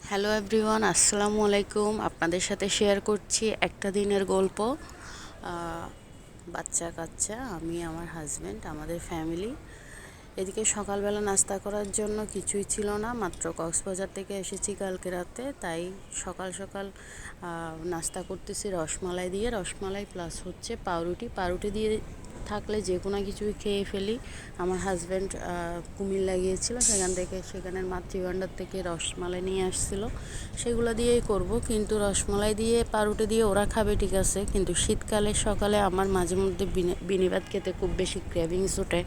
Hello everyone, আসসালামু আলাইকুম। আপনাদের সাথে শেয়ার করছি একটা দিনের গল্প। বাচ্চা কাচ্চা, আমি, আমার হাজব্যান্ড, আমাদের ফ্যামিলি। এদিকে সকালবেলা নাস্তা করার জন্য কিছুই ছিল না, মাত্র কক্সবাজার থেকে এসেছি কালকে রাতে। তাই সকাল সকাল নাস্তা করতেছি রসমালাই দিয়ে, রসমালাই প্লাস হচ্ছে পাউরুটি। পাউরুটি দিয়ে থাকলে যে কোনো কিছুই খেয়ে ফেলি। আমার হাজব্যান্ড কুমিল্লা গিয়েছিল, সেখানের মাতৃভাণ্ডার থেকে রসমালাই নিয়ে আসছিল, সেগুলো দিয়েই করব। কিন্তু রসমালাই দিয়ে পাউরুটি দিয়ে ওরা খাবে ঠিক আছে, কিন্তু শীতকালে সকালে আমার মাঝে মধ্যে বিনিবাদ খেতে খুব বেশি ক্রেভিংস ওঠে।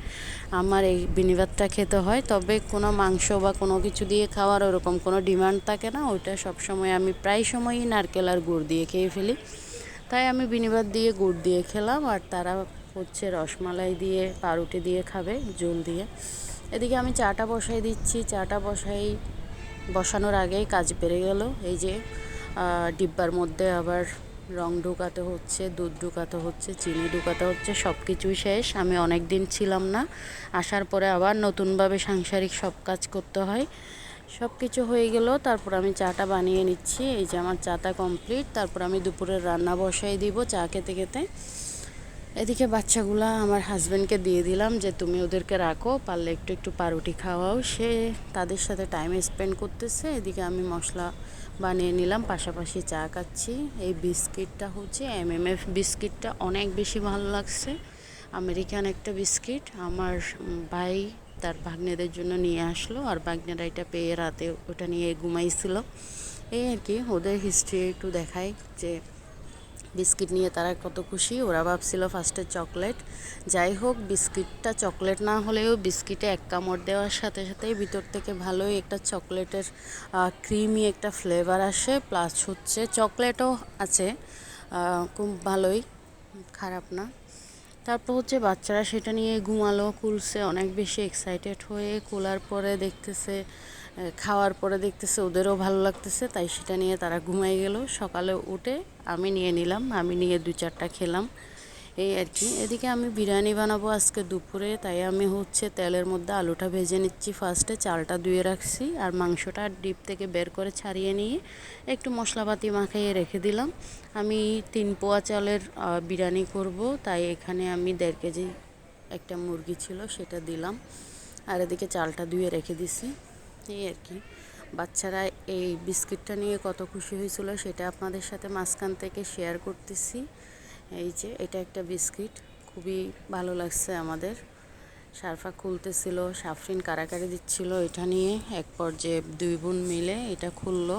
আমার এই বিনিবাদটা খেতে হয়, তবে কোনো মাংস বা কোনো কিছু দিয়ে খাওয়ার ওরকম কোনো ডিমান্ড থাকে না। ওইটা সবসময় আমি প্রায় সময়ই নারকেল আর গুড় দিয়ে খেয়ে ফেলি। তাই আমি বিনিবাদ দিয়ে গুড় দিয়ে খেলাম, আর তারা হচ্ছে রসমালাই দিয়ে পাউরুটি দিয়ে খাবে জল দিয়ে। এদিকে আমি চাটা বসাই দিচ্ছি। চাটা বসানোর আগেই কাজ বেড়ে গেল। এই যে ডিব্বার মধ্যে আবার রং ঢুকাতে হচ্ছে, দুধ ঢুকাতে হচ্ছে, চিনি ঢুকাতে হচ্ছে, সব কিছুই শেষ। আমি অনেক দিন ছিলাম না, আসার পরে আবার নতুনভাবে সাংসারিক সব কাজ করতে হয়। সব কিছু হয়ে গেল, তারপর আমি চাটা বানিয়ে নিচ্ছি। এই যে আমার চাটা কমপ্লিট। তারপর আমি দুপুরের রান্না বসাই দিব চা খেতে খেতে। এদিকে বাচ্চাগুলা আমার হাজব্যান্ডকে দিয়ে দিলাম যে তুমি ওদেরকে রাখো, পারলে একটু একটু পাউরুটি খাওয়াও। সে তাদের সাথে টাইম স্পেন্ড করতেছে। এদিকে আমি মশলা বানিয়ে নিলাম, পাশাপাশি চা খাচ্ছি। এই বিস্কিটটা হচ্ছে MMF বিস্কিটটা, অনেক বেশি ভালো লাগছে। আমেরিকান একটা বিস্কিট। আমার ভাই তার ভাগ্নেদের জন্য নিয়ে আসলো, আর ভাগ্নেরা এটা পেয়ে রাতে ওটা নিয়ে ঘুমাইছিল। এই আর কি, ওদের হিস্ট্রি একটু দেখাই যে বিস্কিট নিয়ে তারা কত খুশি। ওরা ভাবছিল ফার্স্টে চকলেট। যাই হোক, বিস্কিটটা চকলেট না হলেও বিস্কিটে এক কামড় দেওয়ার সাথে সাথেই ভিতর থেকে ভালোই একটা চকলেটের ক্রিমি একটা ফ্লেভার আসে, প্লাস হচ্ছে চকলেটও আছে, খুব ভালোই, খারাপ না। তারপর হচ্ছে বাচ্চারা সেটা নিয়ে ঘুমালো, কুলছে অনেক বেশি এক্সাইটেড হয়ে। কুলার পরে দেখতেছে, খাওয়ার পরে দেখতেছে ওদেরও ভালো লাগতেছে, তাই সেটা নিয়ে তারা ঘুমাই গেল। সকালে উঠে আমি নিয়ে নিলাম, আমি নিয়ে 2-4টা খেলাম, এই আর কি। এদিকে আমি বিরিয়ানি বানাবো আজকে দুপুরে, তাই আমি হচ্ছে তেলের মধ্যে আলুটা ভেজে নিচ্ছি ফার্স্টে। চালটা ধুয়ে রাখছি, আর মাংসটা ডিপ থেকে বের করে ছাড়িয়ে নিয়ে একটু মশলাপাতি মাখিয়ে রেখে দিলাম। আমি 3 পোয়া চালের বিরিয়ানি করব, তাই এখানে আমি 1.5 কেজি একটা মুরগি ছিল সেটা দিলাম, আর এদিকে চালটা ধুয়ে রেখে দিছি, এই আর কি। বাচ্চারা এই বিস্কিটটা নিয়ে কত খুশি হয়েছিল সেটা আপনাদের সাথে মাঝখান থেকে শেয়ার করতেছি। এই যে এটা একটা বিস্কিট, খুবই ভালো লাগছে আমাদের। সারফা খুলতেছিল, সাফরিন কারাকারি দিচ্ছিল এটা নিয়ে। এক পর্যায়ে 2 বোন মিলে এটা খুললো।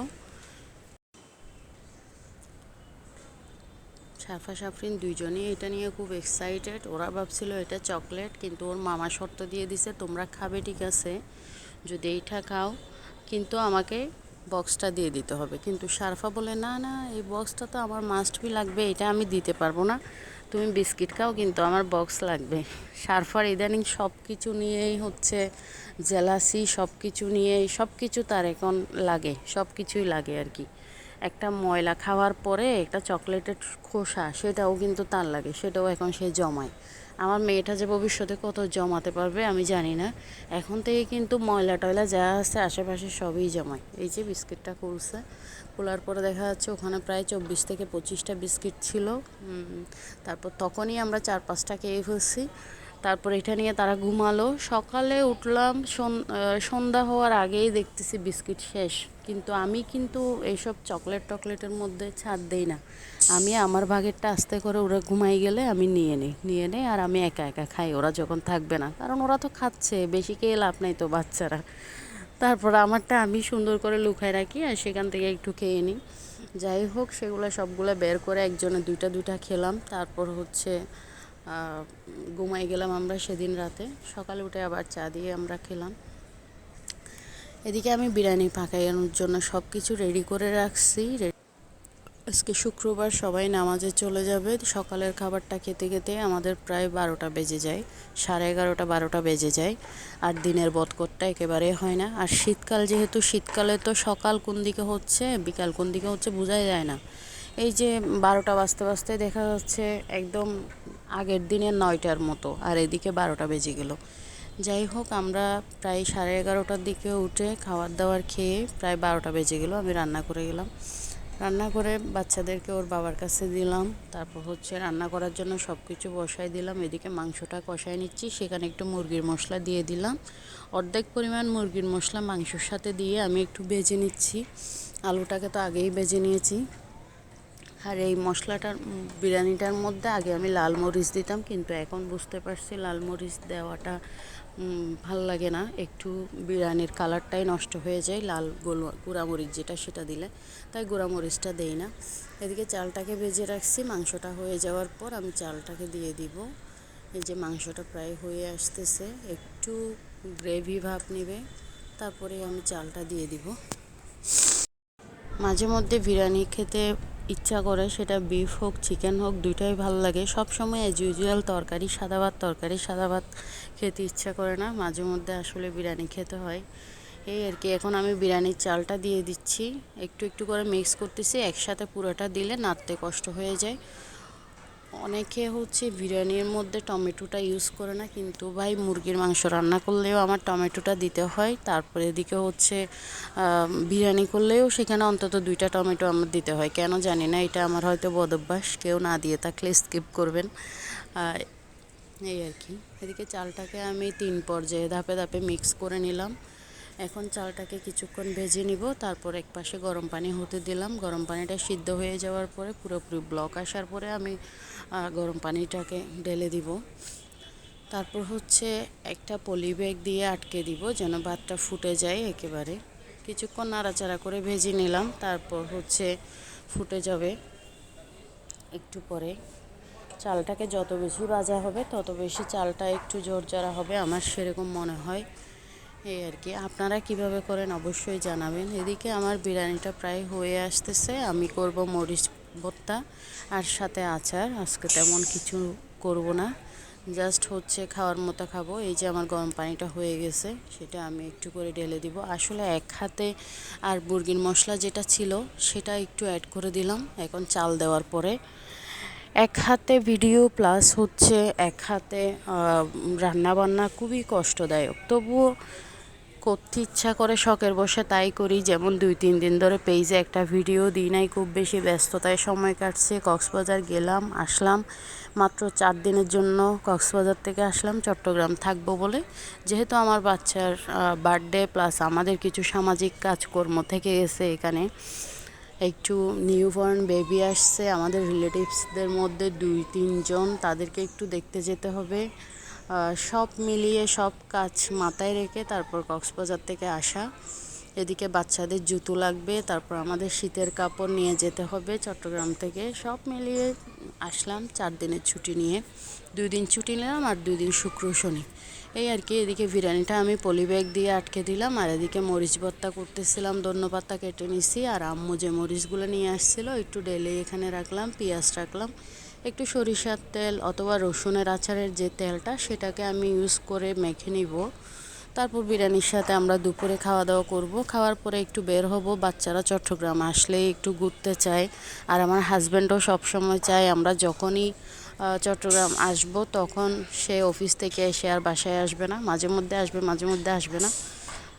সারফা সাফরিন দুইজনই এটা নিয়ে খুব এক্সাইটেড। ওরা ভাবছিল এটা চকলেট, কিন্তু ওর মামা শর্ত দিয়ে দিছে তোমরা খাবে ঠিক আছে, যদি এইটা খাও কিন্তু আমাকে বক্সটা দিয়ে দিতে হবে। কিন্তু সারফা বলে না না, এই বক্সটা তো আমার মাস্ট বি লাগবে, এটা আমি দিতে পারবো না, তুমি বিস্কিট খাও কিন্তু আমার বক্স লাগবে। সারফার ইদানিং সব কিছু নিয়েই হচ্ছে জেলাসি, সব কিছু নিয়েই সব কিছু তার এখন লাগে, সব কিছুই লাগে আর কি। একটা ময়লা খাওয়ার পরে একটা চকলেটের খোসা, সেটাও কিন্তু তার লাগে, সেটাও এখন সে জমায়। আমার মেয়েটা যে ভবিষ্যতে কত জমাতে পারবে আমি জানি না। এখন থেকে কিন্তু ময়লা টয়লা যা আছে আশেপাশে সবই জমায়। এই যে বিস্কিটটা খুলছে, খোলার পরে দেখা যাচ্ছে ওখানে প্রায় 24 থেকে 25টা বিস্কিট ছিল। তারপর তখনই আমরা 4-5টা খেয়ে ফেলছি। তারপর এটা নিয়ে তারা ঘুমালো। সকালে উঠলাম, সন্ধ্যা হওয়ার আগেই দেখতেছি বিস্কিট শেষ। কিন্তু আমি কিন্তু এইসব চকলেটের মধ্যে ছাড় দেই না। আমি আমার ভাগেরটা আস্তে করে ওরা ঘুমাই গেলে আমি নিয়ে নেই আর আমি একা একা খাই ওরা যখন থাকবে না, কারণ ওরা তো খাচ্ছে, বেশি খেয়ে লাভ নাই তো বাচ্চারা। তারপর আমারটা আমি সুন্দর করে লুকায় রাখি আর সেখান থেকে একটু খেয়ে নিই। যাই হোক, সেগুলো সবগুলো বের করে একজনে দুইটা খেলাম। তারপর হচ্ছে ঘুমাই গেলাম আমরা সেদিন রাতে। সকালে উঠে আবার চা দিয়ে আমরা খেলাম। এদিকে আমি বিরিয়ানি পাকানোর জন্য সব কিছু রেডি করে রাখছি। আজকে শুক্রবার, সবাই নামাজে চলে যাবে। সকালের খাবারটা খেতে খেতে আমাদের প্রায় 12টা বেজে যায়, 11:30 12টা বেজে যায়। আর দিনের বদকটটা একেবারে হয় না। আর শীতকাল যেহেতু, শীতকালে তো সকাল কোন দিকে হচ্ছে বিকাল কোন দিকে হচ্ছে বোঝাই যায় না। এই যে 12টা বাজতে বাজতে দেখা যাচ্ছে একদম আগের দিনের 9টার মতো, আর এদিকে 12টা বেজে গেল। যাই হোক, আমরা প্রায় 11:30টার দিকে উঠে খাবার দাবার খেয়ে প্রায় 12টা বেজে গেল। আমি রান্না করে গেলাম, রান্না করে বাচ্চাদেরকে ওর বাবার কাছে দিলাম। তারপর হচ্ছে রান্না করার জন্য সব কিছু বসাই দিলাম। এদিকে মাংসটা কষাই নিচ্ছি, সেখানে একটু মুরগির মশলা দিয়ে দিলাম। অর্ধেক পরিমাণ মুরগির মশলা মাংসর সাথে দিয়ে আমি একটু ভেজে নিচ্ছি। আলুটাকে তো আগেই ভেজে নিয়েছি। আর এই মশলাটার বিরিয়ানিটার মধ্যে আগে আমি লাল মরিচ দিতাম, কিন্তু এখন বুঝতে পারছি লাল মরিচ দেওয়াটা ভাল লাগে না, একটু বিরিয়ানির কালারটাই নষ্ট হয়ে যায় লাল গুঁড়ামরিচ যেটা সেটা দিলে, তাই গুঁড়ামরিচটা দেই না। এদিকে চালটাকে ভেজে রাখছি, মাংসটা হয়ে যাওয়ার পর আমি চালটাকে দিয়ে দিব। এই যে মাংসটা প্রায় হয়ে আসতেছে, একটু গ্রেভি ভাব নেবে, তারপরে আমি চালটা দিয়ে দিব। মাঝে মধ্যে বিরিয়ানি খেতে ইচ্ছা করে, সেটা বিফ হোক চিকেন হোক দুইটাই ভালো লাগে। সব সময় অ্যাজ ইউজুয়াল তরকারি সাদা ভাত খেতে ইচ্ছা করে না, মাঝে মধ্যে আসলে বিরিয়ানি খেতে হয়। এই আর কি। এখন আমি বিরিয়ানির চালটা দিয়ে দিচ্ছি, একটু একটু করে মিক্স করতেছি, একসাথে পুরোটা দিলে নাড়তে কষ্ট হয়ে যায়। অনেকে হচ্ছে বিরিয়ানির মধ্যে টমেটোটা ইউজ করে না, কিন্তু ভাই মুরগির মাংস রান্না করলেও আমার টমেটোটা দিতে হয়। তারপরে এদিকে হচ্ছে বিরিয়ানি করলেও সেখানে অন্তত 2টা টমেটো আমার দিতে হয়, কেন জানি না, এটা আমার হয়তো বদভ্যাস। কেউ না দিয়ে থাকলে স্কিপ করবেন। এই আর কি। এদিকে চালটাকে আমি 3 পর্যায়ে ধাপে ধাপে মিক্স করে নিলাম। এখন চালটাকে কিছুক্ষণ ভেজে নিব, তারপর এক পাশে গরম পানি হতে দিলাম। গরম পানিটা সিদ্ধ হয়ে যাওয়ার পরে পুরোপুরি ব্লক আসার পরে আমি গরম পানিটাকে ঢেলে দিব। তারপর হচ্ছে একটা পলি ব্যাগ দিয়ে আটকে দিব যেন ভাতটা ফুটে যায় একেবারে। কিছুক্ষণ নাড়াচাড়া করে ভেজে নিলাম, তারপর হচ্ছে ফুটে যাবে একটু পরে। চালটাকে যত বেশি ভাজা হবে তত বেশি চালটা একটু ঝরঝরা হবে, আমার সেরকম মনে হয়। এই আর কি। আপনারা কিভাবে করেন অবশ্যই জানাবেন। এদিকে আমার বিরিয়ানিটা প্রায় হয়ে আসতেছে। আমি করব মরিচ ভর্তা আর সাথে আচার। আজকে তেমন কিছু করব না, জাস্ট হচ্ছে খাওয়ার মতো খাবো। এই যে আমার গরম পানিটা হয়ে গেছে, সেটা আমি একটু করে ঢেলে দিব। আসলে এক হাতে আর মুরগির মশলা যেটা ছিল সেটা একটু অ্যাড করে দিলাম এখন চাল দেওয়ার পরে। এক হাতে ভিডিও প্লাস হচ্ছে এক হাতে রান্নাবান্না খুবই কষ্টদায়ক, তবুও করতে ইচ্ছা করে, শখের বসে তাই করি। যেমন 2-3 দিন ধরে পেজে একটা ভিডিও দিই নাই, খুব বেশি ব্যস্ততায় সময় কাটছে। কক্সবাজার গেলাম আসলাম, মাত্র 4 দিনের জন্য কক্সবাজার থেকে আসলাম চট্টগ্রাম থাকবো বলে। যেহেতু আমার বাচ্চার বার্থডে প্লাস আমাদের কিছু সামাজিক কাজকর্ম থেকে গেছে, এখানে একটু নিউবর্ন বেবি আসছে আমাদের রিলেটিভসদের মধ্যে 2-3 জন, তাদেরকে একটু দেখতে যেতে হবে। সব মিলিয়ে সব কাজ মাথায় রেখে তারপর কক্সবাজার থেকে আসা। এদিকে বাচ্চাদের জুতো লাগবে, তারপর আমাদের শীতের কাপড় নিয়ে যেতে হবে চট্টগ্রাম থেকে। সব মিলিয়ে আসলাম 4 দিনের ছুটি নিয়ে। 2 দিন ছুটি নিলাম আর 2 দিন শুক্র শনি, এই আর কি। এদিকে বিরিয়ানিটা আমি পলি ব্যাগ দিয়ে আটকে দিলাম, আর এদিকে মরিচ ভর্তা করতেছিলাম। ধন্যপাতা কেটে নিছি, আর আম্মু যে মরিচগুলো নিয়ে আসছিলো একটু ডেলে এখানে রাখলাম, পেঁয়াজ রাখলাম, একটু সরিষার তেল অথবা রসুনের আচারের যে তেলটা সেটাকে আমি ইউজ করে মেখে নিব। তারপর বিরিয়ানির সাথে আমরা দুপুরে খাওয়া দাওয়া করব। খাওয়ার পরে একটু বের হব, বাচ্চারা চট্টগ্রাম আসলেই একটু ঘুরতে চায়, আর আমার হাজব্যান্ডও সবসময় চায় আমরা যখনই চট্টগ্রাম আসব তখন সে অফিস থেকে এসে আর বাসায় আসবে না, মাঝে মধ্যে আসবে মাঝে মধ্যে আসবে না,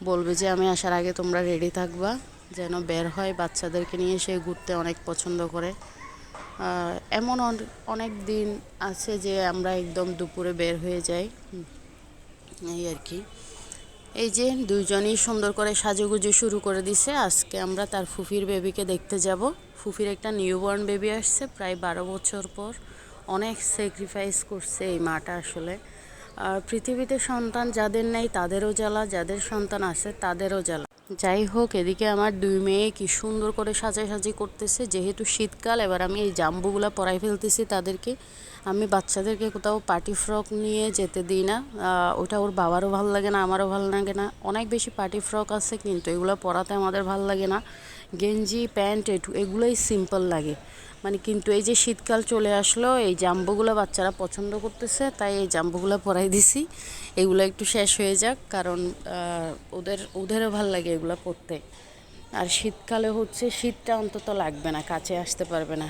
বলবে যে আমি আসার আগে তোমরা রেডি থাকবা, যেন বের হয়। বাচ্চাদেরকে নিয়ে সে ঘুরতে অনেক পছন্দ করে। এমন অনেক দিন আছে যে আমরা একদম দুপুরে বের হয়ে যাই, এই আর কি। এই যে দুইজনই সুন্দর করে সাজুগুজু শুরু করে দিছে। আজকে আমরা তার ফুফির বেবিকে দেখতে যাব। ফুফির একটা নিউবর্ন বেবি আসছে প্রায় 12 বছর পর। অনেক স্যাক্রিফাইস করছে এই মাটা আসলে। আর পৃথিবীতে সন্তান যাদের নেই তাদেরও জ্বালা, যাদের সন্তান আছে তাদেরও জ্বালা। যাই হোক, এদিকে আমার 2 মেয়ে কি সুন্দর করে সাজাসাজি করতেছে। যেহেতু শীতকাল, এবার আমি এই জাম্বুগুলো পরাই ফেলতেছি তাদেরকে। আমি বাচ্চাদেরকে কোথাও পার্টি ফ্রক নিয়ে যেতে দিই না, ওটা ওর বাবারও ভালো লাগে না, আমারও ভালো লাগে না। অনেক বেশি পার্টি ফ্রক আছে কিন্তু এগুলো পরাতে আমাদের ভালো লাগে না। গেঞ্জি প্যান্ট এগুলোই সিম্পল লাগে মানে। কিন্তু এই যে শীতকাল চলে আসলো, এই জাম্বুগুলো বাচ্চারা পছন্দ করতেছে, তাই এই জাম্বুগুলো পরাই দিছি। এগুলো একটু শেষ হয়ে যাক, কারণ ওদেরও ভালো লাগে এগুলো পরতে। আর শীতকালে হচ্ছে শীতটা অন্তত লাগবে না, কাছে আসতে পারবে না।